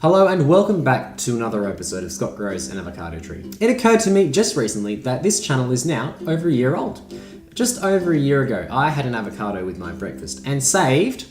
Hello and welcome back to another episode of Scott Grows an Avocado Tree. It occurred to me just recently that this channel is now over a year old. Just over a year ago, I had an avocado with my breakfast and saved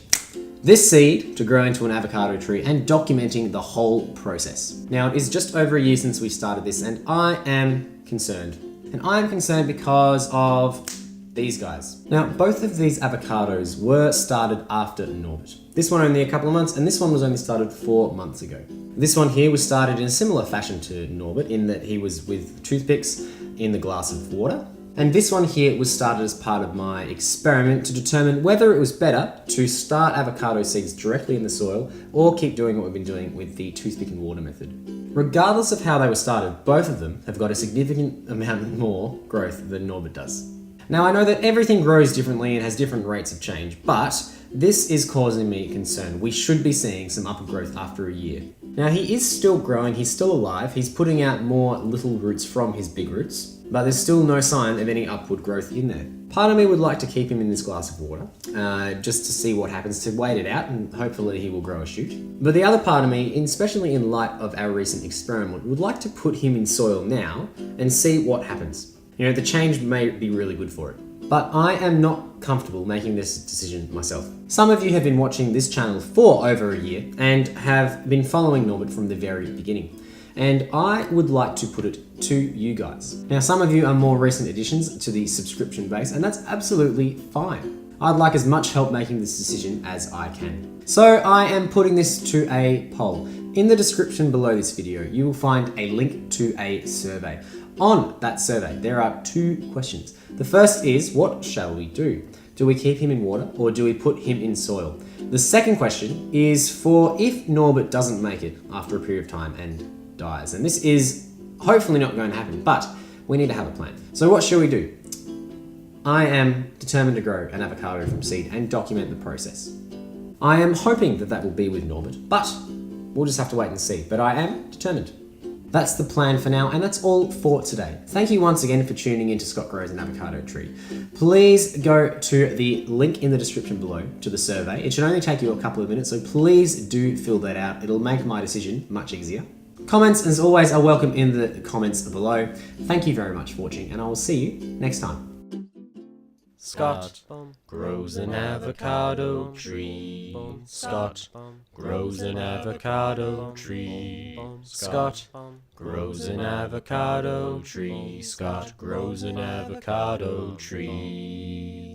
this seed to grow into an avocado tree and documenting the whole process. Now, it is just over a year since we started this and I am concerned. And I am concerned because of these guys. Now, both of these avocados were started after Norbit. This one only a couple of months, and this one was only started 4 months ago. This one here was started in a similar fashion to Norbit in that he was with toothpicks in the glass of water. And this one here was started as part of my experiment to determine whether it was better to start avocado seeds directly in the soil or keep doing what we've been doing with the toothpick and water method. Regardless of how they were started, both of them have got a significant amount more growth than Norbit does. Now, I know that everything grows differently and has different rates of change, but this is causing me concern. We should be seeing some upward growth after a year. Now, he is still growing, he's still alive, he's putting out more little roots from his big roots, but there's still no sign of any upward growth in there. Part of me would like to keep him in this glass of water, just to see what happens, to wait it out, and hopefully he will grow a shoot. But the other part of me, especially in light of our recent experiment, would like to put him in soil now and see what happens. You know, the change may be really good for it. But I am not comfortable making this decision myself. Some of you have been watching this channel for over a year and have been following Norbit from the very beginning. And I would like to put it to you guys. Now, some of you are more recent additions to the subscription base, and that's absolutely fine. I'd like as much help making this decision as I can. So I am putting this to a poll. In the description below this video, you will find a link to a survey. On that survey, there are 2 questions. The first is, what shall we do? Do we keep him in water or do we put him in soil? The second question is for if Norbit doesn't make it after a period of time and dies. And this is hopefully not going to happen, but we need to have a plan. So what shall we do? I am determined to grow an avocado from seed and document the process. I am hoping that that will be with Norbit, but we'll just have to wait and see. But I am determined. That's the plan for now, and that's all for today. Thank you once again for tuning in to Scott Grows an Avocado Tree. Please go to the link in the description below to the survey. It should only take you a couple of minutes, so please do fill that out. It'll make my decision much easier. Comments, as always, are welcome in the comments below. Thank you very much for watching, and I will see you next time. Scott grows an avocado tree. Scott grows an avocado tree. Scott grows an avocado tree. Scott grows an avocado tree.